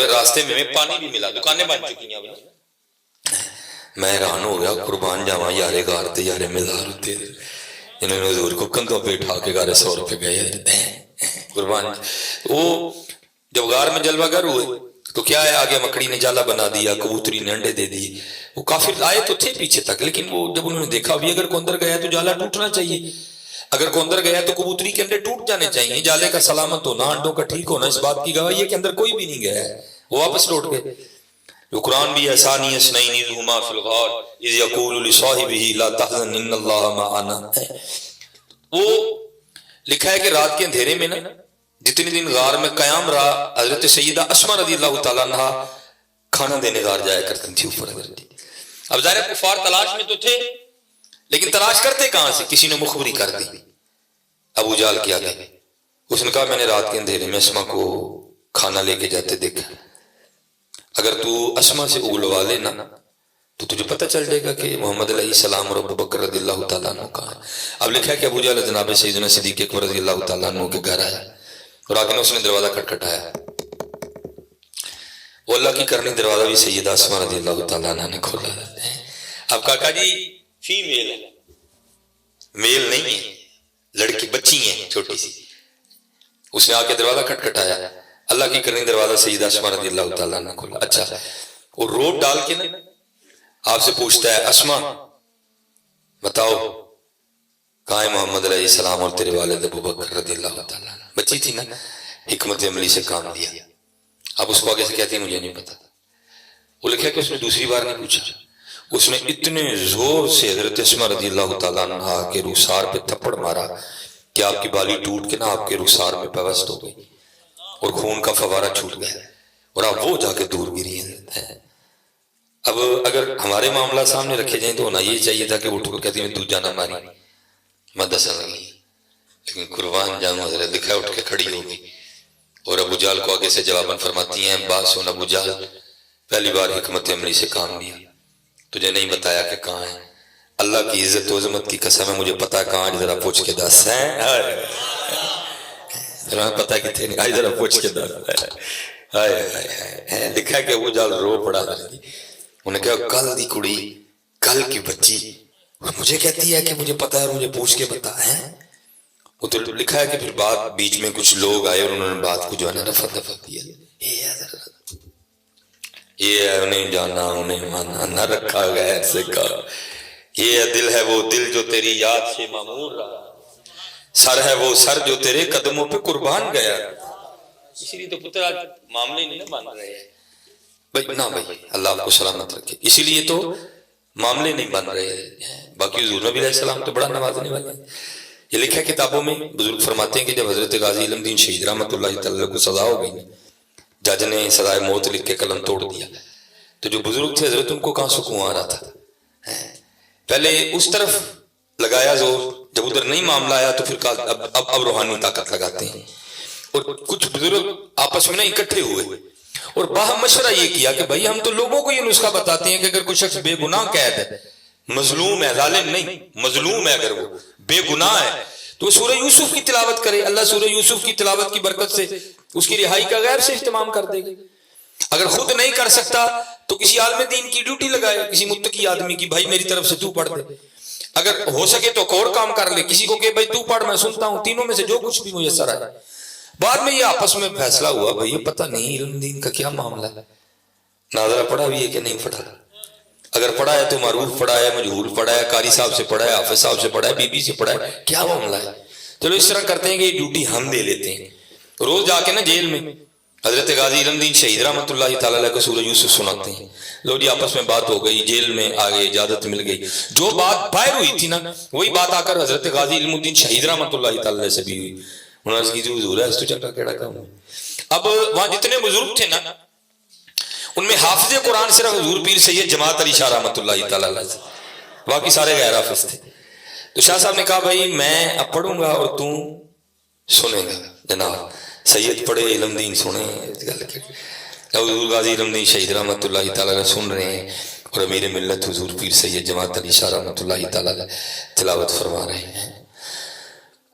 راستے میں پانی بھی ملا, دکانیں بن چکی ہیں. میں حیران ہو گیا, قربان جاواں یارے غار تے یارے مزار ہوتے انہوں نے حضور کو کندھوں پہ اٹھا کے گارے 100 روپے گئے قربان. وہ جب غار میں جلوہ گر ہوئے تو کیا ہے, آگے مکڑی نے جالا بنا دیا, کبوتری نے انڈے دے دیے. وہ کافر آئے تو تھے پیچھے تک, لیکن وہ جب انہوں نے دیکھا بھی اگر کوئی اندر گیا تو جالا ٹوٹنا چاہیے, اگر کوئی اندر گیا تو کبوتری کے انڈے ٹوٹ جانے چاہیے. جالے کا سلامت ہونا, انڈوں کا ٹھیک ہونا اس بات کی گواہی ہے کہ اندر کوئی بھی نہیں گیا ہے. وہ واپس لوٹ گئے. جو قرآن بھی ہے, ثانی اثنین اذ ھما فی الغار اذ یقول لصاحبہ لا تحزن ان اللہ معنا. وہ لکھا ہے کہ رات کے اندھیرے میں نا جتنے دن غار میں قیام رہا, حضرت سیدہ اسماء رضی اللہ تعالیٰ عنہ کھانا دینے غار جایا کرتی تھی اوپر حضرت. اب ظاہر کفار تلاش میں تو تھے, لیکن تلاش کرتے کہاں سے؟ کسی نے مخبری کر دی ابو جہل کے آگے. اس نے کہا میں نے رات کے اندھیرے میں اسماء کو کھانا لے کے جاتے دیکھا, اگر تو اسماء سے اگلوا لینا تو تجھے پتہ چل جائے گا کہ محمد علیہ السلام اور ابو بکر رضی اللہ تعالیٰ عنہ کہاں ہے. اب لکھا ہے کہ ابو جہل جناب سیدنا صدیق اکبر رضی اللہ تعالیٰ عنہ کے گھر آیا اور آگے نے اس نے دروازہ کھٹکھٹایا. وہ اللہ کی کرنی دروازہ بھی سیدہ اسماء رضی اللہ تعالیٰ عنہ نے کھولا. اب کاکا جی فیمیل ہے, میل نہیں ہے, لڑکی بچی ہیں چھوٹی سی. اس نے آ کے دروازہ کھٹکھٹایا, اللہ کی کرنی دروازہ سیدہ اسماء رضی اللہ تعالیٰ عنہ کھولا. اچھا, وہ روٹ ڈال کے نا آپ سے پوچھتا ہے اسماء بتاؤ کہاں ہے محمد علیہ السلام اور تیرے والد ابو بکر رضی اللہ تعالیٰ عنہ. بچی تھی نا, حکمت عملی سے کام دیا. اب اس کو آگے سے کہتی ہیں مجھے نہیں پتا. وہ لکھا کہ اس نے دوسری بار نہیں پوچھا, اس نے اتنے زور سے حضرت اسماء رضی اللہ تعالیٰ عنہ کے رخسار پہ تھپڑ مارا کہ آپ کی بالی ٹوٹ کے نا آپ کے رخسار میں پیوست ہو گئی اور خون کا فوارہ چھوٹ گیا اور آپ وہ جا کے دور گری ہیں. اب اگر ہمارے معاملہ سامنے رکھے جائیں تو ہونا یہ چاہیے تھا کہ اٹھ کر کہتی میں دوجا نہ ماری میں دسا لگی, لیکن قربان جاؤں حضرت دکھا اٹھ کے کھڑی ہوگی اور ابو جہل کو آگے سے جواباً فرماتی ہیں بات سن ابو جہل, پہلی بار حکمت عملی سے کام لیا, تجھے نہیں بتایا کہ کہاں ہے. اللہ کی عزت و عظمت کی قسم ہے مجھے پتا کہاں, ذرا پوچھ کے دس ہے پتا کتنے نہیں, ذرا پوچھ کے دس. لکھا کہ ابو جہل رو پڑا. انہیں کہا کل دی کڑی, کل کی بچی مجھے کہتی ہے کہ مجھے پتا ہے, مجھے پوچھ کے بتا ہے. وہ تو لکھا ہے کہ پھر بعد بیچ میں کچھ لوگ آئے اور انہوں نے بات کو جو ہے نا رفع دفع کیا. یہ ہے انہیں جانا انہیں مانا نہ رکھا غیر سے کہا, یہ دل ہے وہ دل جو تیری یاد سے معمور رہا, سر ہے وہ سر جو تیرے قدموں پہ قربان گیا. اسی لیے تو پتر آج معاملے نہیں بن رہے ہیں بھائی, نہ بھائی اللہ آپ کو سلامت رکھے, اسی لیے تو معاملے نہیں بن رہے ہیں. باقی حضور نبی علیہ السلام تو بڑا نوازنے والے ہیں. یہ لکھا ہے کتابوں میں, بزرگ فرماتے ہیں کہ جب حضرت غازی علم دین شہید رحمت اللہ تعالیٰ کو سزا ہو گئی, جج نے سزائے موت لکھ کے قلم توڑ دیا, تو جو بزرگ تھے حضرت ان کو کہاں سکون آ رہا تھا. پہلے اس طرف لگایا زور, جب ادھر نہیں معاملہ آیا تو پھر اب روحانی طاقت لگاتے ہیں. اور کچھ بزرگ آپس میں نہ اکٹھے ہوئے اور باہم مشورہ یہ کیا کہ بھائی ہم تو لوگوں کو یہ نسخہ بتاتے ہیں کہ اگر کوئی شخص بے گناہ قید ہے, مظلوم ہے, ظالم نہیں, مظلوم ہے, اگر وہ بے گناہ ہے تو سورہ یوسف کی تلاوت کرے, اللہ سورہ یوسف کی تلاوت کی برکت سے اس کی رہائی کا غیب سے اہتمام کر دے گا. اگر خود نہیں کر سکتا تو کسی عالم دین کی ڈیوٹی لگائے, کسی متقی آدمی کی, بھائی میری طرف سے تو پڑھ دے. اگر ہو سکے تو اور کام کر لے, کسی کو کہ بھائی تو پڑھ میں سنتا ہوں, تینوں میں سے جو کچھ بھی میسر آئے. بعد میں یہ آپس میں فیصلہ ہوا بھائی یہ پتہ نہیں علم دین کا کیا معاملہ ہے, ناظرہ پڑھا بھی ہے کہ نہیں پڑھا, اگر پڑھا ہے تو معروف پڑھا ہے, مجہول پڑھا ہے, قاری صاحب سے پڑھا ہے, حافظ صاحب سے پڑھا ہے, بی بی سے پڑھا ہے, کیا معاملہ ہے. چلو اس طرح کرتے ہیں کہ یہ ڈیوٹی ہم دے لیتے ہیں. روز جا کے نا جیل میں حضرت غازی علم دین شہید رحمت اللہ تعالیٰ علیہ کو سورہ یوسف سناتے ہیں. لو جی آپس میں بات ہو گئی, جیل میں آگے اجازت مل گئی, جو بات باہر ہوئی تھی نا وہی بات آ کر حضرت غازی علم الدین شہید رحمت اللہ تعالیٰ علیہ سے بھی ہوئی. انہوں نے کہا حضور ہے اس تو چکا کیڑا کام ہے. اب وہاں جتنے بزرگ تھے نا ان میں حافظ قرآن صرف حضور پیر سید جماعت علی شاہ رحمت اللہ تعالیٰ علیہ سے, باقی سارے غیر حافظ تھے. تو شاہ صاحب نے کہا بھائی میں اب پڑھوں گا اور تم سنے گا. جناب سید پڑھے علم دین سنے, حضور غازی علم دین شہید رحمت اللہ تعالیٰ علیہ سن رہے ہیں اور امیر ملت حضور پیر سید جماعت علی شاہ رحمت اللہ تعالیٰ علیہ تلاوت فرما رہے ہیں.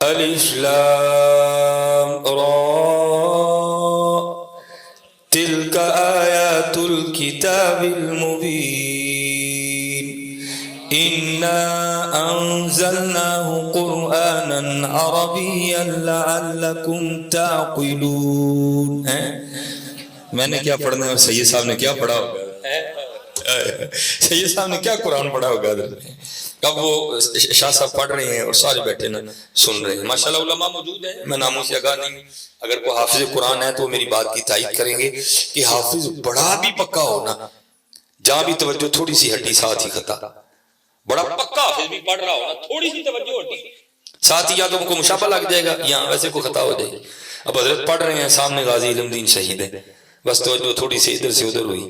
الف لام را تلک آیات الکتاب المبین انا انزلناه قرآنا عربیا لعلکم تعقلون. میں نے کیا پڑھنا ہے اور سید صاحب نے کیا پڑھا ہوگا؟ سید صاحب نے کیا قرآن پڑھا ہوگا؟ کب وہ شاہ صاحب پڑھ رہے ہیں اور سارے بیٹھے نا سن رہے ہیں. ماشاءاللہ علماء موجود ہیں، میں ناموں سے آگاہ نہیں. اگر کوئی حافظ قرآن ہے تو میری بات کی تائید کریں گے کہ حافظ بڑا بھی پکا ہونا، جہاں بھی توجہ تھوڑی سی ہٹی ساتھ ہی خطا. بڑا پکا حافظ بھی پڑھ رہا ہونا، تھوڑی سی توجہ ہٹی ساتھ ہی یا تو ان کو مشابہ لگ جائے گا یا ویسے کوئی خطا ہو جائے گی. اب حضرت پڑھ رہے ہیں، سامنے غازی علم دین شہید ہے، بس توجہ تھوڑی سی ادھر سے ادھر ہوئی.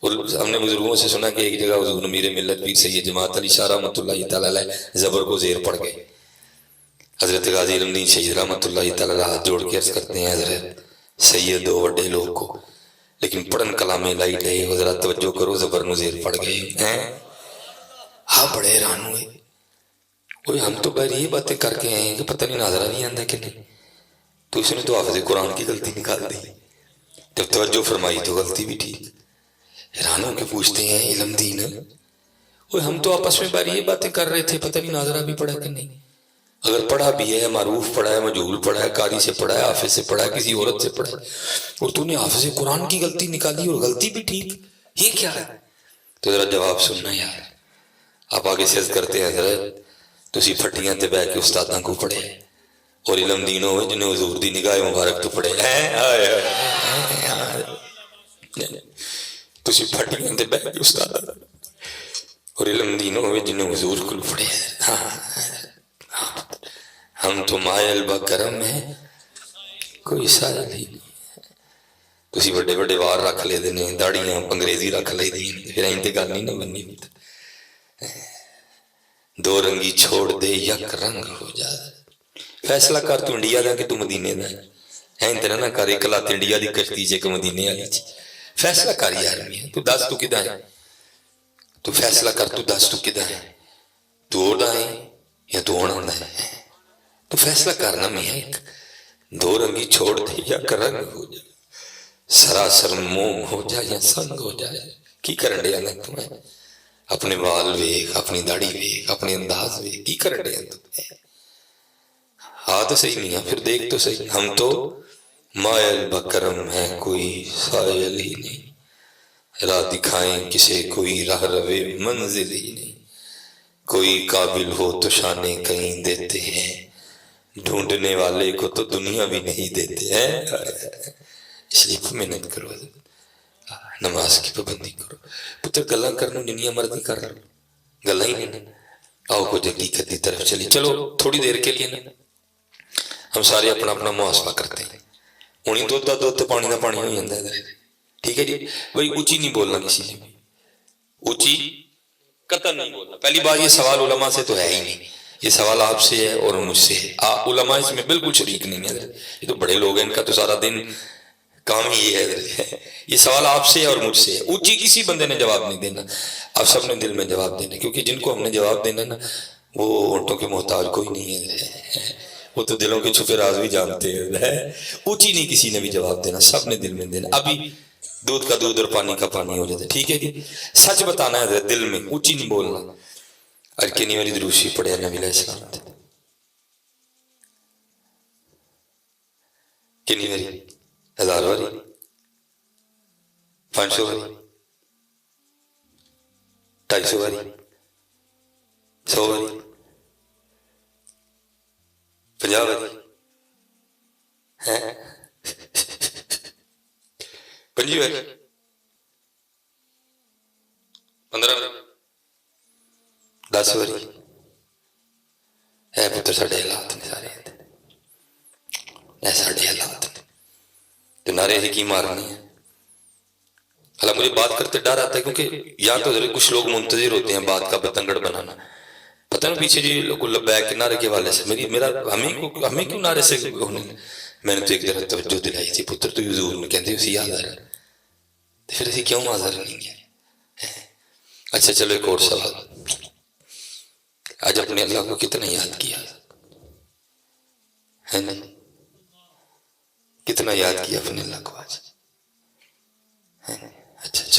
اور ہم نے بزرگوں سے سنا کہ ایک جگہ حضور امیر ملت پیر سید جماعت علی شاہ رحمۃ اللہ تعالی علیہ زبر کو زیر پڑ گئے. حضرت غازی علم دین شہید رحمۃ اللہ تعالی علیہ ہاتھ جوڑ کے عرض کرتے ہیں حضرت سید دو وڈے لوگ کو لیکن پڑھن کلام لائی لے حضرت توجہ کرو زبر نو زیر پڑ گئے ہیں. ہاں بڑے حیران ہوئے. کوئی ہم تو بہر یہ باتیں کر کے آئے ہیں کہ پتہ نہیں ناظرہ نہیں آندہ کہ نہیں، تو اس نے تو حافظ قرآن کی غلطی نکال دی. جب توجہ فرمائی تو غلطی بھی ٹھیک. حیران ہو کے پوچھتے ہیں علم دین ہم تو آپس میں بار یہ باتیں کر رہے تھے، پتہ نہیں ناظرہ بھی پڑھا کہ نہیں. اگر پڑھا بھی ہے، معروف پڑھا ہے، مجہول پڑھا ہے، قاری سے پڑھا ہے، حافظ سے پڑھا ہے، کسی عورت سے پڑھا ہے، اور تو نے حافظ قرآن کی غلطی نکالی اور غلطی بھی ٹھیک، یہ کیا ہے؟ تو ذرا جواب سننا یار. آپ آگے سے عرض کرتے ہیں حضرت تسی پھٹیاں تے بہ کے استاداں کو پڑھے اور علم دینوں ہوئے جنہیں حضور دی نگاہ مبارک تو پڑھے. تسی پھٹیاں تے بہ کے استاداں اور علم دینوں ہوئے جنہیں حضور کو پڑھے. ہم تو مائل بکرم ہیں، کوئی سائل ہی نہیں. تسی بڑے بڑے وار رکھ لے دینے، داڑیاں انگریزی رکھ لے دینے، پھر اینتے گل نہیں نہ بننی. دو رنگی چھوڑ دے یک رنگ ہو جا. فیصلہ کر تو انڈیا دا کہ تو مدینے دا ہے. انتنا نہ کر اکلا انڈیا دی کشتی چے کہ مدینے والی چے. فیصلہ کر یار میاں، تو دس تو کدھا ہے؟ تو فیصلہ کر تو دس تو کدھا ہے؟ تو اوڑا ہے یا تو اوڑا ہے؟ تو فیصلہ کرنا میاں ایک. دو رنگی چھوڑ دے یک رنگ ہو جا. سراسر موم ہو جا یا سنگ ہو جائے. کی کرن دیا نا تمہیں؟ اپنے وال ویک، اپنی داڑھی ویک، اپنے انداز ویک، کی کرن دیا تمہیں؟ ہاں تو صحیح نہیں ہے، پھر دیکھ تو صحیح. ہم تو مائل بکرم ہے، کوئی سائل ہی نہیں. راہ دکھائیں کسے کوئی راہ روے منزل ہی نہیں. کوئی قابل ہو تو شانے کہیں دیتے ہیں، ڈھونڈنے والے کو تو دنیا بھی نہیں دیتے ہیں. اس لیے محنت کرو، نماز کی پابندی کرو. پتر گلاں کرنو جنیاں مرضی کر لو، گلاں ہی نہیں. آؤ کچھ حقیقت کی طرف چلی. چلو تھوڑی دیر کے لیے نا ہم سارے اپنا اپنا محاسبہ کرتے ہیں. انہیں دودھ دا دودھ تے پانی دا پانی ہو جاتا ہے. ٹھیک ہے جی بھائی، اونچی نہیں بولنا کسی نے، اونچی قطعاً نہیں بولنا. پہلی بات یہ سوال علماء سے تو ہے ہی نہیں، یہ سوال آپ سے ہے اور مجھ سے ہے. علماء اس میں بالکل شریک نہیں ہے. یہ تو بڑے لوگ ہیں، ان کا تو سارا دن کام ہی یہ ہے. یہ سوال آپ سے ہے اور مجھ سے ہے. اونچی کسی بندے نے جواب نہیں دینا، آپ سب نے دل میں جواب دینا، کیونکہ جن کو ہم نے جواب دینا نا وہ اونٹوں کے محتاج کوئی نہیں ہے، وہ تو دلوں کے چھپے راز بھی جانتے ہیں. اونچی نہیں کسی نے بھی جواب دینا، سب نے دل میں دینا. ابھی دودھ کا دودھ اور پانی کا پانی ہو جاتا ہے. ٹھیک ہے جی، سچ بتانا ہے دل میں، اونچی نہیں بولنا. اور کنی والی دروشی پڑھے نبی علیہ السلام تے کنی والی؟ 1000 واری، 500 واری، 250 واری، 100 واری، 50 واری، 25 واری، 15 واری، 10 واری. اے پتر ساڑھے حالات نے سارے ساڑھے حالات نے تو نعرے ہی کی مارنی ہے. حالانکہ مجھے بات کرتے ڈر آتا ہے، کیونکہ یا تو کچھ لوگ منتظر ہوتے ہیں بات کا بتنگڑ بنانا. پتہ نہیں پیچھے جی لوگ لبیک کے نعرے کے والے سے ہمیں کیوں نعرے سے ہونے. میں نے تو ایک طرح توجہ دلائی تھی، پتر تو حضور نے کہتے اسی یاد آ رہا ہے، پھر اسی کیوں حاضر نہیں ہے. اچھا چلو ایک اور سوال. آج اپنے اللہ کو کتنا یاد کیا ہے نا؟ کتنا یاد کیا اپنے اللہ کو آج؟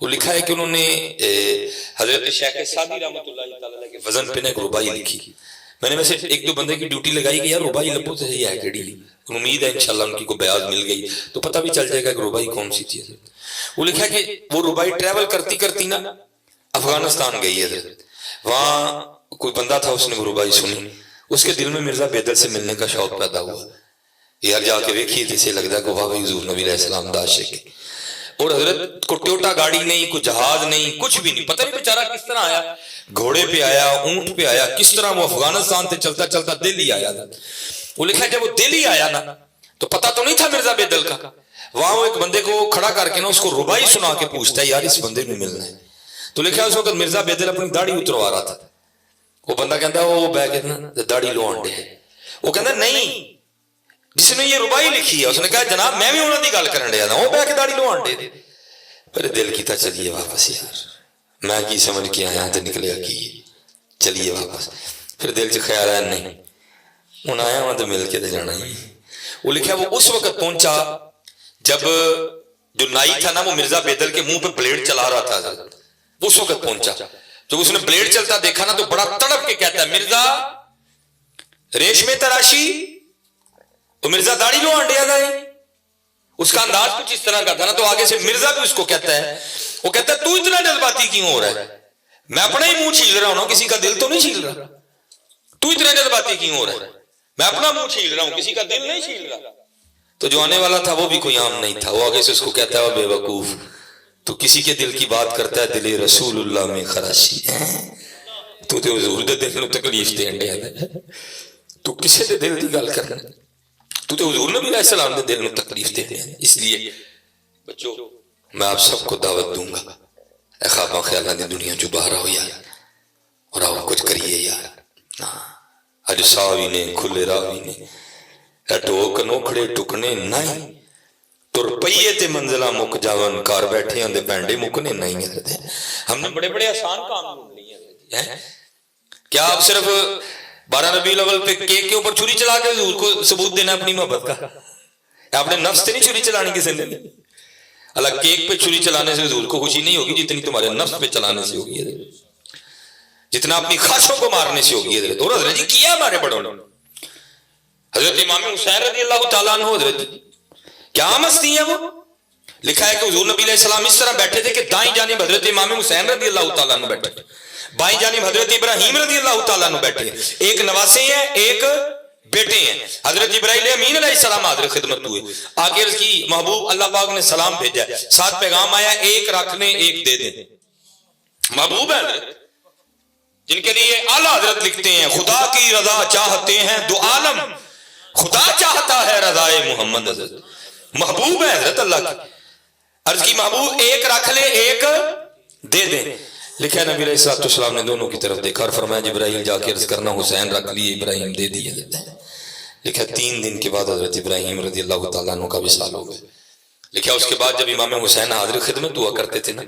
وہ لکھا ہے کہ انہوں نے حضرت شیخ سعدی رحمۃ اللہ تعالی علیہ کے وزن پہ ایک ربائی لکھی. میں نے ویسے ایک دو بندے کی ڈیوٹی لگائی کہ یار ربائی لبو تو صحیح ہے کیڑی, امید ہے انشاءاللہ ان کی کوئی بیاض مل گئی تو پتہ بھی چل جائے گا کہ ربائی کون سی چیز ہے. وہ لکھا ہے کہ وہ ربائی ٹریول کرتی کرتی نا افغانستان گئی ہے, وہاں کوئی بندہ تھا, اس نے وہ ربائی سنی, اس کے دل میں مرزا بیدر سے ملنے کا شوق پیدا ہوا, یار جا کے دیکھیے جسے لگتا ہے کہ واہ حضور نبی علیہ السلام دا عاشق ہے. اور حضرت کو ٹوٹا گاڑی نہیں, کوئی جہاز نہیں, کچھ بھی نہیں, پتہ نہیں بیچارہ کس طرح آیا, گھوڑے پہ آیا, اونٹ پہ آیا, کس طرح وہ افغانستان سے چلتا چلتا دہلی آیا. وہ لکھا ہے جب وہ دہلی آیا نا تو پتہ تو نہیں تھا مرزا بیدل کا, وہاں وہ ایک بندے کو کھڑا کر کے نا اس کو ربائی سنا کے پوچھتا ہے یار اس بندے میں ملنا ہے. تو لکھا ہے اس وقت مرزا بیدل اپنی داڑھی اتروا رہا تھا. وہ بندہ کہتا ہے وہ بہ کے نا داڑھی لو آنڈے ہے. وہ کہتا نہیں جس نے یہ ربائی لکھی ہے, اس نے کہا جناب میں بھی انہوں نے گل کرن ڈیا تھا, وہ بہ کے داڑھی لو آنڈے دے. پھر دل کیتا چلیے واپس یار, میں کی سمجھ کے آیا تو نکلے کی, چلیے واپس. پھر دل چ خیال آیا نہیں ہوں آیا وہاں تو مل کے تو جانا ہی. وہ لکھا وہ اس وقت پہنچا جب جو نائی تھا نا وہ مرزا بیدل کے منہ پہ بلیڈ چلا رہا تھا, اس وقت پہنچا. جب اس نے بلیڈ چلتا دیکھا نا تو بڑا تڑپ کے کہتا ہے مرزا ریشمے تراشی, تو مرزا داڑھی لو آنڈیا تھا. اس کا انداز کچھ اس طرح کا تھا نا, تو آگے سے مرزا بھی اس کو کہتا ہے, وہ کہتا ہے تو اتنا جذباتی کیوں ہو رہا ہے, میں اپنا ہی منہ چھیل رہا ہوں, کسی کا دل تو نہیں چھیل رہا, تو اتنا جذباتی کیوں ہو رہا ہے, میں اپنا منہ چھیل رہا ہوں, کسی کا دل نہیں چھیل رہا. تو جو آنے والا تھا وہ بھی کوئی عام نہیں تھا, وہ آگے سے اس کو کہتا ہے بے وقوف تو کسی کے دل کی بات کرتا ہے, دل رسول اللہ میں خراشی ہے, تو تے حضور دے دل نو تکلیف دین دیا ہے, تو کسی دے دل دی گل کرنا, تو تے حضور نبی علیہ السلام دے دل نو تکلیف دے دیا. اس لیے بچوں میں آپ سب کو دعوت دوں گا, اے خواباں خیالاں دی دنیا جو باہر ہو یار, اور آؤ کچھ کریے یار. اج ساوی نے کھلے راوی نے ٹوک نوکھڑے ٹکنے نہیں, تر پئیے تے منزلہ مک جاون, کار بیٹھے ہیں دے پینڈے مکنے نہیں ہے. ہم نے بڑے بڑے آسان کام ڈھونڈ لیے ہیں. کیا آپ صرف 12 ربیع الاول پہ کیک کے اوپر چھری چلا کے حضور کو ثبوت دینا اپنی محبت کا؟ آپ نے نفس سے نہیں چھری چلانی کسی نے, اللہ کیک پہ چھری چلانے سے حضور کو خوشی نہیں ہوگی جتنی تمہارے نفس پہ چلانے سے ہوگی, جتنا اپنی خواہشوں کو مارنے سے ہوگی. اور حضرت جی کیا ہمارے بڑوں نے, حضرت امام حسین رضی اللہ تعالیٰ عنہ, حضرت کیا مستی ہے وہ. لکھا ہے کہ حضور نبی علیہ السلام اس طرح بیٹھے تھے کہ دائیں جانب حضرت امام حسین رضی اللہ تعالیٰ عنہ بیٹھے, بائیں جانب حضرت ابراہیم رضی اللہ تعالیٰ عنہ بیٹھے, ایک نواسے ہیں ایک بیٹے ہیں. حضرت جبرائیل امین علیہ السلام حاضر خدمت ہوئے, آگے عرض کی محبوب اللہ پاک نے سلام بھیجا, ساتھ پیغام آیا ایک رکھنے ایک دے دیں. محبوب ہے جن کے لیے اعلیٰ حضرت لکھتے ہیں خدا کی رضا چاہتے ہیں دو عالم, خدا چاہتا ہے رضائے محمد. حضرت محبوب ہے حضرت اللہ کی. عرض کی محبوب ایک رکھ لے ایک دے دیں. لکھا ہے نبی علیہ السلام نے دونوں کی طرف دیکھا اور فرمایا جبرائیل جا کے عرض کرنا حسین رکھ لیے, ابراہیم دے دیے. لکھا 3 دن کے بعد حضرت ابراہیم رضی اللہ تعالیٰ عنہ کا وصال ہو گئے. لکھا اس کے بعد جب امام حسین حاضر خدمت ہوا کرتے تھے نا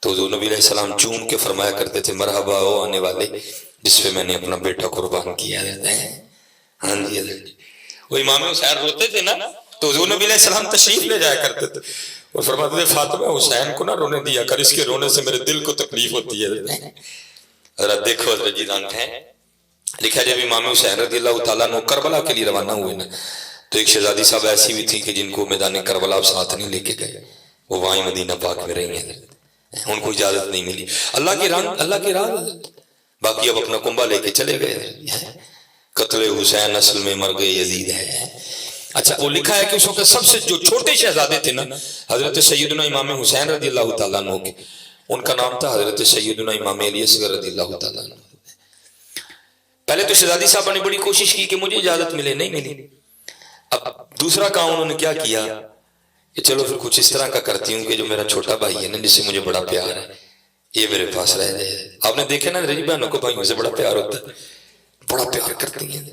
تو حضور نبی علیہ السلام چوم کے فرمایا کرتے تھے مرحبا او آنے والے جس پہ میں نے اپنا بیٹا قربان کیا ہے. ہاں جی حضرت, وہ امام حسین روتے تھے نا تو حضور نبی علیہ السلام تشریف لے جایا کرتے تھے اور فرماتے تھے فاطمہ حسین کو نہ رونے دیا کر, اس کے رونے سے میرے دل کو تکلیف ہوتی ہے. حضرت دیکھو حضرت جی دانت ہیں. لکھا جب امام حسین رضی اللہ تعالیٰ عنہ کربلا کے لیے روانہ ہوئے نا تو ایک شہزادی صاحب ایسی بھی تھی کہ جن کو میدان کربلا ساتھ نہیں لے کے گئے, وہ وہیں مدینہ پاک میں رہی ہیں, ان کو اجازت نہیں ملی. اللہ کی راہ باقی اب اپنا کنبہ لے کے چلے گئے. قتل حسین اصل میں مر گئے یزید ہے. اچھا وہ لکھا ہے کہ اس وقت سب سے جو چھوٹے شہزادے تھے نا حضرت سیدنا امام حسین رضی اللہ تعالیٰ عنہ کے, ان کا نام تھا حضرت سیدنا امام علی اصغر رضی اللہ تعالیٰ عنہ. پہلے تو شہزادی صاحبہ نے بڑی کوشش کی کہ مجھے اجازت ملے, نہیں ملی. اب دوسرا کام انہوں نے کیا کیا کہ چلو پھر کچھ اس طرح کا کرتی ہوں کہ جو میرا چھوٹا بھائی ہے نا جس سے مجھے بڑا پیار ہے یہ میرے پاس رہ جائے. آپ نے دیکھا نا حضرت بہنوں کو بھائیوں سے بڑا پیار ہوتا ہے, بڑا پیار کرتی ہیں.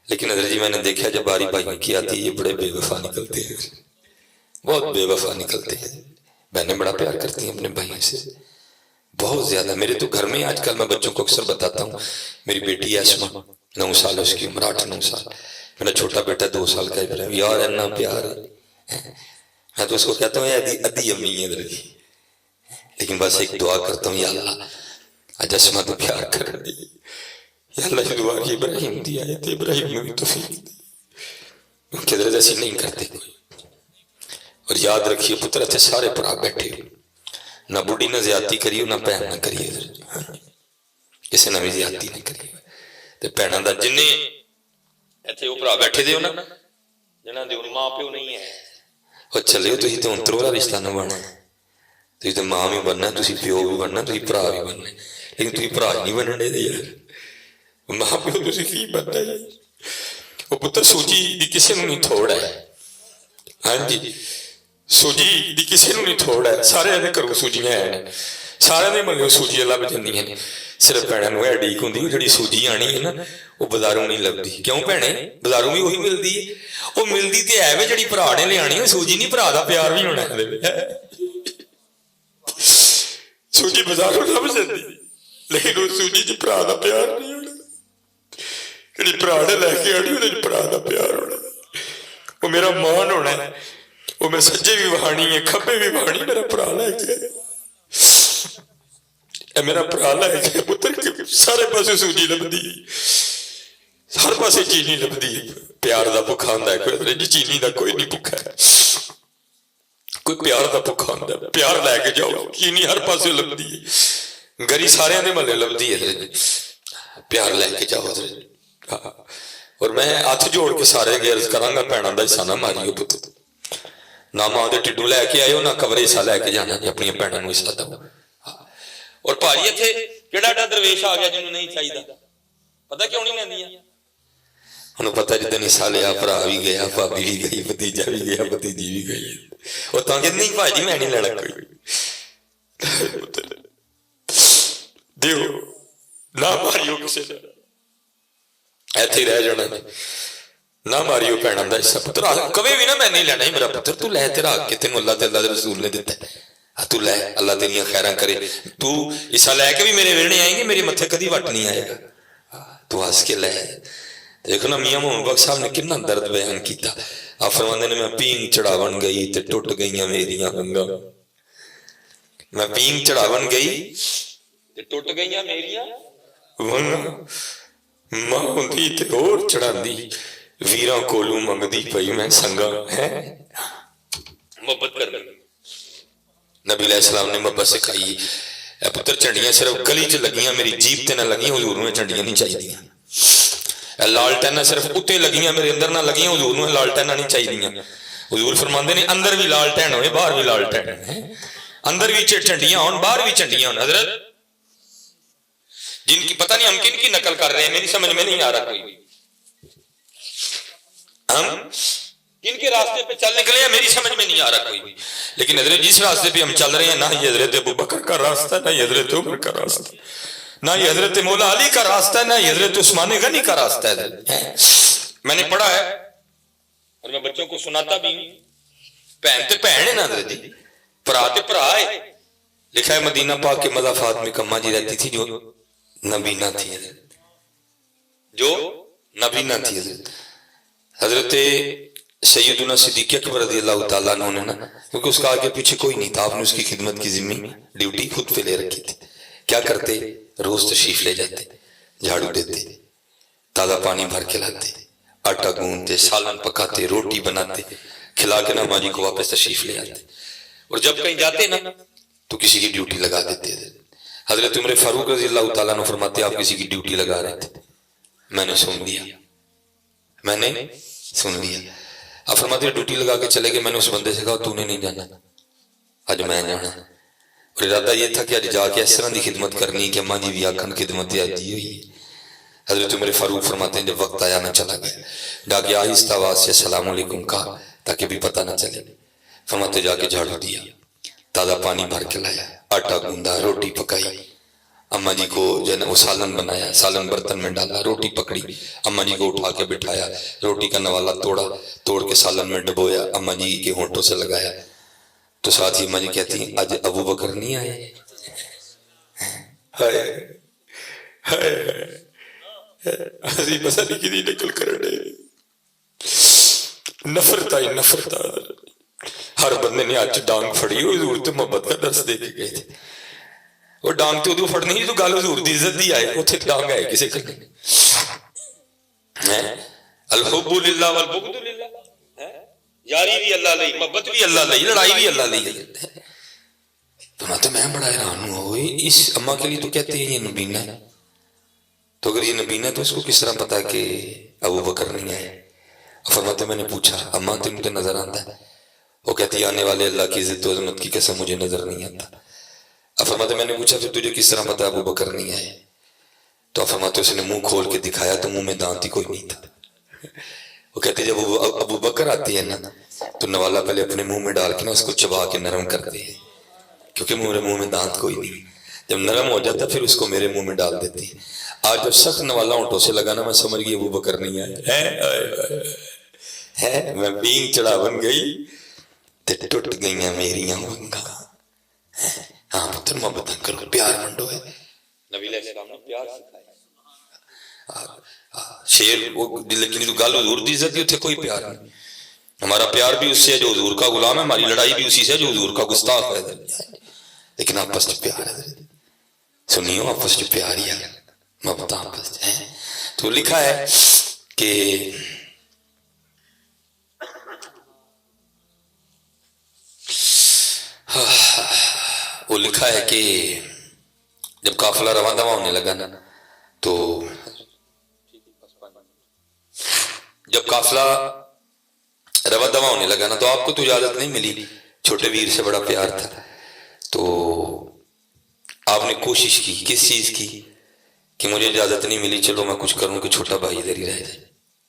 لیکن حضرت جی میں نے دیکھا جب باری بھائیوں کی آتی ہے یہ بڑے بے وفا نکلتے ہیں, بہت بے وفا نکلتے ہیں. بہنیں بڑا پیار کرتی ہیں اپنے بھائیوں سے بہت زیادہ. میرے تو گھر میں آج کل میں بچوں کو اکثر بتاتا ہوں, میری بیٹی اسما 9 سال, اس کی عمر 8-9 سال, میرا چھوٹا بیٹا 2 سال کا ہے. یار اتنا پیار ہے, میں تو اس کو کہتا ہوں ادھی امی ہے حضرت جی, لیکن بس ایک دعا کرتا ہوں، یا اللہ آج اسما تو پیار کر دی، یا اللہ جو دعا کی ابراہیم دی آئے تھے، ابراہیم میں بھی توفیق دی، ان کے درجہ ایسی نہیں کرتے کوئی۔ اور یاد رکھیے پتر اتنے سارے پرا بیٹھے ہو، نہ بڑھی نہ زیادتی کریو، نہ بہن نہ کریے، کسی نے بھی زیادتی نہیں کری۔ تے بہناں دا جننے ایتھے وہ بھرا بیٹھے دے ہو نا، جنہاں دے ماں پیو نہیں ہے، وہ چلے تسی تے ہن تروڑا رشتہ نہ بننا، تسی تے ماں بھی بننا، تسی پیو بھی بننا، تسی بھرا بھی بننا، لیکن تسی بھرا ہی نہیں بننے دے یار، ماں پیو تسی کی بننا ہے۔ وہ پتر سوجی دی کسی نوں نہیں تھوڑ ہے، ہاں جی سوجی دی کسی نوں نہیں تھوڑ ہے، سارے نے کرو سوجیاں ہیں، سارے نے ملے سوجی اللہ بجنی ہیں، صرف بھیناں نوں اے ڈیک ہوندی جڑی سوجی آنی ہے نا وہ بازاروں نہیں لبدی۔ کیوں بھینے بازاروں بھی وہی ملدی ہے، وہ ملدی تے ہے وے جڑی بھرا نے لے آنی ہے، سوجی نہیں بھرا دا پیار بھی ہونا ہے، سوجی بازاروں لب جاندی لیکن وہ سوجی چ بھرا دا پیار نہیں ہونا، جڑی بھرا نے لے کے آنی وہ بھرا دا پیار ہونا، وہ میرا مان ہونا ہے، وہ میں سجے بھی وہانی ہے کھبے بھی وہانی، میرا بھرا لے کے اے میرا بھرا لے کے پتر سارے پاسے سوجی لبدی، ہر پاسے چینی لبدی، پیار دا بھکھا ہوندا ہے کوئی جی، چینی دا کوئی نہیں بھکھا ہے، کوئی پیار دا بھکھا ہوندا ہے، پیار لے کے جاؤ، چینی ہر پاسے لبدی ہے، گری سارے دے ملے لبدی ہے، پیار لے کے جاؤ۔ اور میں ہاتھ جوڑ کے سارے عرض کراں گا بھیناں دا حصہ نہ ماریو پتر، نہ ماں دے ٹڈو لے کے آئیو، نہ قبر حصہ لے کے جانا جی، اپنی بھیناں نوں حصہ دو۔ اور بھائی اتنے کیڑا ایڈا درویش آ گیا جنہوں نہیں چاہیے، پتہ کیوں نہیں لیندیاں؟ انہوں پتہ جدن حصہ لیا بھرا بھی گیا، بھابی بھی گئی، بھتیجا بھی گیا، بھتیجی بھی گئی، وہ تاں کہ نہیں بھائی جی میں نہیں لڑا کوئی، دیو نہ ماریو کسے نے، ایتھے ہی رہ جانا، نہ ماریو بھیناں دا حصہ۔ پتر کبھی بھی نہ میں نہیں لینا ہی میرا پتر، تو لے تیرا حق ہے، تینوں اللہ تے اللہ دے رسول نے دیتا ہے، تو لے اللہ تیریاں خیراں کرے، تو حصہ لے کے بھی میرے ویڑنے آئیں گے، میرے متھے کدی وٹ نہیں آئے گا، تو ہنس کے لے۔ دیکھو نا میاں محمد بخش صاحب نے کتنا درد بیان کیتا، آپ فرماندے نے میں پینگ چڑھاون گئی تے ٹوٹ گئیاں میریاں ونگاں، میں پینگ چڑھاون گئی تے ٹوٹ گئیاں میریاں ونگاں، ماں ہوندی تے اور چڑھاندی، ویراں کولوں منگدی پئی میں سنگاں، محبت کر لیں۔ نبی علیہ السلام نے محبت سکھائی، اے پتر چنڈیاں صرف گلی چ لگیاں، میری جیب تے نہ لگیاں، حضور نے چنڈیاں نہیں چاہی دیاں، اے لالٹیناں صرف اتے لگیاں، میرے اندر نہ لگیاں، حضور نے لالٹیناں نہیں چاہی دیاں۔ حضور فرماندے نے اندر بھی لالٹین ہوئے باہر بھی لالٹین ہوئے، اندر بھی چنڈیاں ہون باہر بھی چنڈیاں ہون۔ حضرت جن کی پتہ نہیں ہم کن کی نقل کر رہے ہیں، میری سمجھ میں نہیں آ رہا، کوئی ہم کن کے راستے پہ چل نکلے ہیں میری سمجھ میں نہیں آ رہا کوئی بھی، لیکن حضرت جس راستے پہ ہم چل رہے ہیں نہ یہ حضرت ابوبکر کا راستہ، نہ یہ حضرت عمر کا راستہ، نہ یہ حضرت مولا علی کا راستہ ہے، نہ یہ حضرت عثمان غنی کا راستہ ہے۔ میں نے پڑھا ہے اور میں بچوں کو سناتا بھی ہوں، بہن تے بہن ہے نا حضرت جی، بھرا تے بھرا ہے، لکھا ہے مدینہ پاک کے مضافات میں کما جی رہتی تھی جو نبینہ تھی، جو نبینہ تھی حضرت سیدنا صدیق اکبر رضی اللہ تعالیٰ عنہ نے نا، کیونکہ اس کا آگے پیچھے کوئی نہیں تھا، آپ نے اس کی خدمت کی ذمہ ڈیوٹی خود پہ لے رکھی تھی۔ کیا کرتے؟ روز تشریف لے جاتے، جھاڑو دیتے، تازہ پانی بھر کے لاتے، آٹا گوندتے، سالن پکاتے، روٹی بناتے، کھلا کے نا ماں جی کو واپس تشریف لے آتے، اور جب کہیں جاتے نا تو کسی کی ڈیوٹی لگا دیتے۔ حضرت عمر فاروق رضی اللہ تعالیٰ عنہ فرماتے آپ کسی کی ڈیوٹی لگا رہے تھے، میں نے سن لیا، میں نے سن لیا۔ آپ فرماتے ڈیوٹی لگا کے چلے گئے، میں نے اس بندے سے کہا تو نے نہیں جانا، آج میں جانا، اور ارادہ یہ تھا کہ آج جا کے اس طرح دی خدمت کرنی کہ ماں جی بھی آکھن خدمت آجی ہوئی ہے۔ حضرت عمر فاروق فرماتے ہیں جب وقت آیا میں چلا گیا، جا کے آہستہ آواز سے السلام علیکم کہا تاکہ بھی پتہ نہ چلے، فرماتے جا کے جھاڑو دیا، تازہ پانی بھر کے لایا، آٹا گوندا، روٹی پکائی، اماں جی کو جو ہے وہ سالن بنایا، سالن برتن میں ڈالا، روٹی پکڑی، اماں جی کو اٹھا کے بٹھایا، روٹی کا نوالا توڑ کے سالن میں ڈبویا، اماں جی کے ہونٹوں سے لگایا، تو ساتھ ہی اماں جی کہتی ہیں آج ابو بکر نہیں آئے، ہائے ہائے ہائے بس علی کی نکل کر ڈے، نفرت آئی، نفرت آئی، ہر بندے نے آج ڈانگ پھڑی ہوئی حضور تو محبت کا درس دے کے گئے تھے. وہ ڈانگ تو ادو پھڑنی جو گل حضور دی عزت دی آئے اتنے ڈانگ آئے کسی کر الحب للہ والبغض للہ, یاری بھی اللہ لئی, محبت بھی اللہ لئی, لڑائی بھی اللہ لئی. تو میں بڑا حیران ہوا ہوئے اس اماں کے لیے تو کہتے ہیں یہ نبینا ہے, تو اگر یہ نبینا ہے تو اس کو کس طرح پتا کہ ابو بکر نہیں آئے؟ فرماتے میں نے پوچھا اماں تم تو نظر آتا ہے؟ وہ کہتی ہے آنے والے اللہ کی عزت و عظمت کی قسم مجھے نظر نہیں آتا. فرماتے میں نے پوچھا پھر تجھے کس طرح پتا ابو بکر نہیں آئے؟ تو فرماتے اس نے منہ کھول کے دکھایا تو منہ میں دانت ہی کوئی نہیں تھا. وہ کہتے جب ابو بکر آتی ہے نا تو نوالا پہلے اپنے منہ میں ڈال کے نا اس کو چبا کے نرم کرتے ہیں, کیونکہ میرے منہ میں دانت کوئی نہیں. جب نرم ہو جاتا پھر اس کو میرے منہ میں ڈال دیتے ہیں. آج جب سخت نوالا ہونٹوں سے لگا نا میں سمجھ گئی ابو بکر نہیں آئے. میں بینگ چڑھا بن گئی تے ٹوٹ گئیاں میریاں ونگاں. ہاں پتر محبت کرو, پیار منڈو ہے. نبی علیہ السلام نے پیار سکھایا. شیر لیکن تو گل حضور دی عزت دی اتنے کوئی پیار نہیں. ہمارا پیار بھی اس سے جو حضور کا غلام ہے, ہماری لڑائی بھی اسی سے جو حضور کا گستاخ ہے. لیکن آپس میں پیار ہے, سنیو آپس میں پیار ہی ہے, محبت آپس ہے. تو لکھا ہے کہ وہ لکھا ہے کہ جب قافلہ رواں دواں ہونے لگا نا تو جب قافلہ رواں دواں ہونے لگا نا تو آپ کو تو اجازت نہیں ملی, چھوٹے ویر سے بڑا پیار تھا. تو آپ نے کوشش کی, کس چیز کی کہ مجھے اجازت نہیں ملی, چلو میں کچھ کروں کہ چھوٹا بھائی ادھر ہی رہ جائے.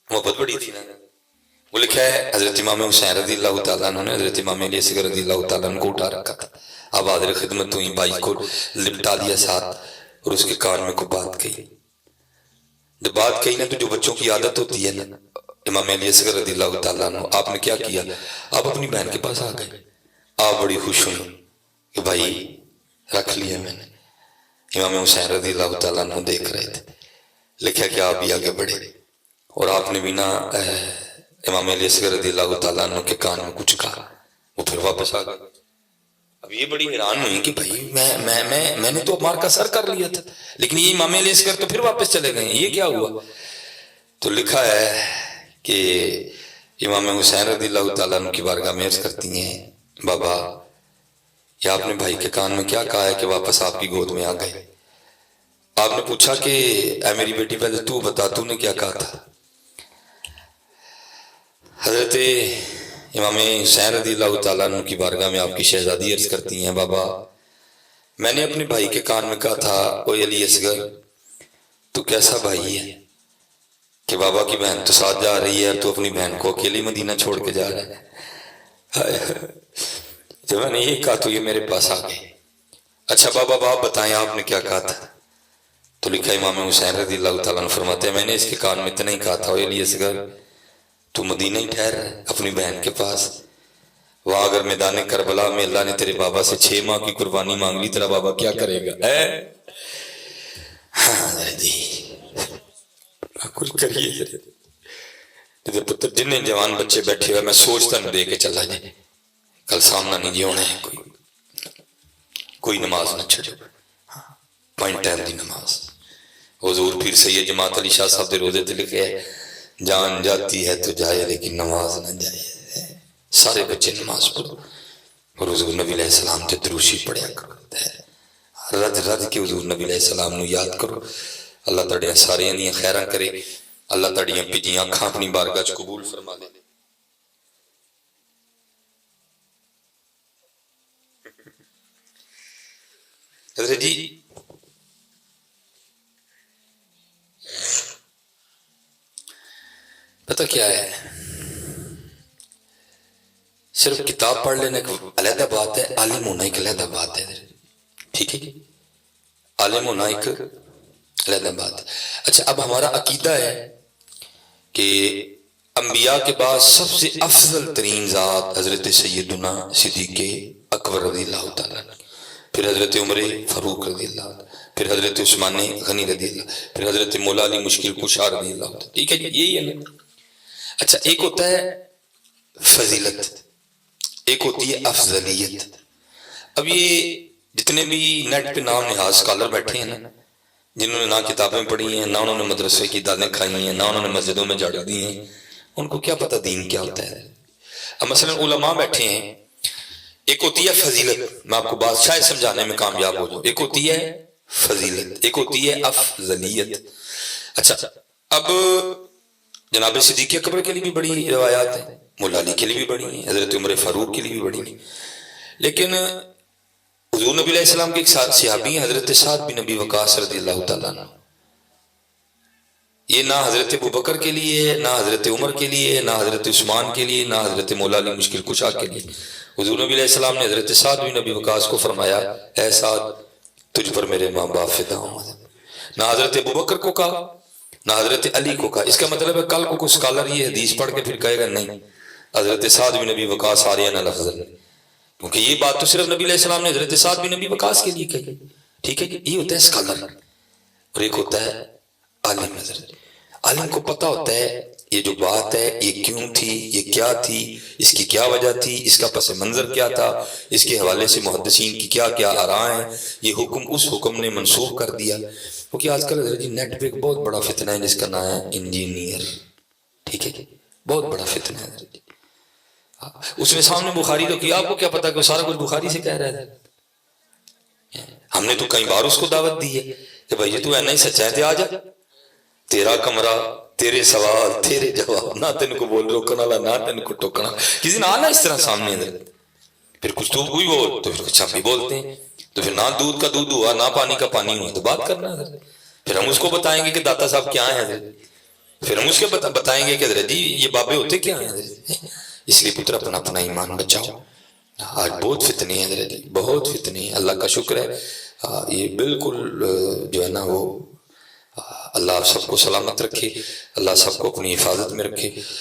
محبت بڑی تھی نا. وہ لکھا ہے حضرت امام حسین رضی اللہ تعالیٰ عنہ نے حضرت امام علی اصغر رضی اللہ تعالیٰ عنہ کو اٹھا رکھا تھا. اب حاضر خدمت ہوئی, بھائی کو لپٹا دیا ساتھ اور اس کے کان میں کو بات کہی. جب بات کہی نا تو جو بچوں کی عادت ہوتی ہے نا, امام علی اصغر رضی اللہ تعالیٰ عنہ آپ نے کیا کیا, آپ اپنی بہن کے پاس آ گئے. آپ بڑی خوش ہوئی کہ بھائی رکھ لیا میں نے. امام حسین رضی اللہ تعالیٰ عنہ دیکھ رہے تھے. لکھا کہ آپ بھی آگے بڑھے اور آپ نے بھی نا امام علی اصغر رضی اللہ تعالیٰ عنہ کے کان میں کچھ کہا, وہ پھر واپس آ گئے. اب یہ بڑی حیران ہوئی کہ بھائی میں نے تو مار کا سر کر لیا تھا, لیکن یہ امام علی اصغر تو پھر واپس چلے گئے, یہ کیا ہوا؟ تو لکھا ہے کہ امام حسین رضی اللہ تعالیٰ عنہ کی بارگاہ میں عرض کرتی ہیں بابا یہ آپ نے بھائی کے کان میں کیا کہا ہے کہ واپس آپ کی گود میں آ گئے؟ آپ نے پوچھا کہ اے میری بیٹی پہلے تو بتا تو نے کیا کہا تھا؟ حضرت امام حسین رضی اللہ تعالیٰ عنہ کی بارگاہ میں آپ کی شہزادی عرض کرتی ہیں بابا میں نے اپنے بھائی کے کان میں کہا تھا اوے علی اصغر تو کیسا بھائی ہے کہ بابا کی بہن تو ساتھ جا رہی ہے, تو اپنی بہن کو اکیلی مدینہ چھوڑ کے جا رہا ہے. جب میں نے یہ کہا تو یہ میرے پاس آ گئے. اچھا بابا آپ بتائیں آپ نے کیا کہا تھا؟ تو لکھا امام حسین رضی اللہ تعالیٰ عنہ فرماتے ہیں میں نے اس کے کان میں اتنا ہی کہا تھا اوے علی اصغر تو مدینہ ہی ٹھہر رہا ہے اپنی بہن کے پاس, وہاں اگر میدان کربلا میں اللہ نے تیرے بابا سے 6 ماہ کی قربانی مانگ لی تیرا بابا کیا کرے گا؟ کچھ کریے پتر جنہیں جوان بچے بیٹھے ہوئے میں سوچتا ہوں دے کے چلا جائے, کل سامنا نہیں جی ہونا ہے, کوئی نماز نہ چھڑے, پوائنٹ ٹائم دی نماز. حضور پیر سید جماعت علی شاہ صاحب دے روزے تے لکھے ہے جان جاتی ہے تو جائے لیکن نماز نہ جائے. سارے بچے نماز پڑھو اور حضور نبی علیہ السلام تے دروشی پڑھیا کرو, رد رد کے حضور نبی علیہ السلام نو یاد کرو. اللہ تڑیاں سارے انہیں خیرہ کرے, اللہ تڑیاں پیجیاں آنکھاں اپنی بارگاہ چ قبول فرما دے. حضرت جی پتہ کیا ہے, صرف کتاب پڑھ لینا ایک علیحدہ بات ہے, عالم ہونا ایک علیحدہ بات ہے. ٹھیک ہے, عالم ہونا ایک علیحدہ بات ہے. اچھا اب ہمارا عقیدہ ہے کہ انبیاء کے بعد سب سے افضل ترین ذات حضرت سیدنا صدیق اکبر رضی اللہ تعالیٰ, پھر حضرت عمر فاروق رضی اللہ, پھر حضرت عثمان غنی رضی اللہ, پھر حضرت مولا علی مشکل کشا رضی اللہ. ٹھیک ہے یہی ہے نا. اچھا ایک ہوتا ہے فضیلت, ایک ہوتی ہے افضلیت. اب یہ جتنے بھی نیٹ پہ نام نہاد اسکالر بیٹھے ہیں نا، جنہوں نے نہ کتابیں پڑھی ہیں، نہ انہوں نے مدرسے کی دادیں کھائی ہیں، نہ انہوں نے مسجدوں میں جھاڑو دی ہیں، ان کو کیا پتہ دین کیا ہوتا ہے. اب مثلا علماء بیٹھے ہیں، ایک ہوتی ہے فضیلت، میں آپ کو بات شاید سمجھانے میں کامیاب ہو جاؤں. ایک ہوتی ہے فضیلت، ایک ہوتی ہے افضلیت. اچھا، اب جناب صدیق اکبر کے لیے بھی بڑی روایات ہیں، مولا علی کے لیے بھی بڑی ہیں، حضرت عمر فاروق کے لیے بھی بڑی ہیں. لیکن حضور نبی علیہ السلام کے ایک صحابی ہیں حضرت سعد بن ابی وقاص رضی اللہ تعالیٰ عنہ. یہ نہ حضرت ابوبکر کے لیے، نہ حضرت عمر کے لیے، نہ حضرت عثمان کے لیے، نہ حضرت مولا علی مشکل کشا کے لیے. حضور نبی علیہ السلام نے حضرت سعد بن ابی وقاص کو فرمایا، اے سعد تجھ پر میرے ماں باپ فدا ہوں. نہ حضرت ابوبکر کو کہا، نہ حضرت علی کو کہا. اس کا مطلب ہے کل کو کوئی اسکالر یہ حدیث پڑھ کے پھر کہے گا نہیں حضرت سعد بن ابی وقاص آریان لفظ، کیونکہ یہ بات تو صرف نبی علیہ السلام نے حضرت سعد بن ابی وقاص کے لیے کہی. ٹھیک ہے، یہ ہوتا ہے اسکالر. اور ایک ہوتا ہے عالم. حضرت عالم کو پتہ ہوتا ہے یہ جو بات ہے یہ کیوں تھی، یہ کیا تھی، اس کی کیا وجہ تھی، اس کا پس منظر کیا تھا، اس کے حوالے سے محدثین کی کیا کیا آراء ہیں، یہ حکم اس حکم نے منسوخ کر دیا. کیونکہ آج کل حضرت نیٹ پہ ایک بہت بڑا فتنہ ہے جس کا نام ہے انجینئر. ٹھیک ہے، بہت بڑا فتنہ ہے حضرت. اس نے سامنے بخاری تو کیا، آپ کو کیا پتا کہ وہ سارا کچھ بخاری سے کہہ رہا ہے. ہم نے تو کئی بار اس کو دعوت دی ہے کہ بھائی تو ایسا ہی سچا ہے تے آ جا، تیرا کمرہ، تیرے سوال، تیرے جواب، نہ تین کو بول روکنا والا، نہ تین کو ٹوکنا. کسی نے آنا اس طرح سامنے اندر پھر کچھ تو ہوئی بول تو پھر کچھ ہم بھی بولتے ہیں. تو پھر نہ دودھ کا دودھ ہوا، نہ پانی کا پانی ہوا، تو بات کرنا ہے. پھر ہم اس کو بتائیں گے کہ داتا صاحب کیا ہیں حضرت، پھر ہم اس کے بتائیں گے کہ حضرت جی یہ بابے ہوتے کیا ہیں حضرت. اس لیے پتر اپنا اپنا ایمان بچاؤ. آج بہت فتنے ہیں حضرت، بہت فتنے ہیں. اللہ کا شکر ہے یہ بالکل جو ہے نا وہ اللہ سب کو سلامت رکھے، اللہ سب کو اپنی حفاظت میں رکھے.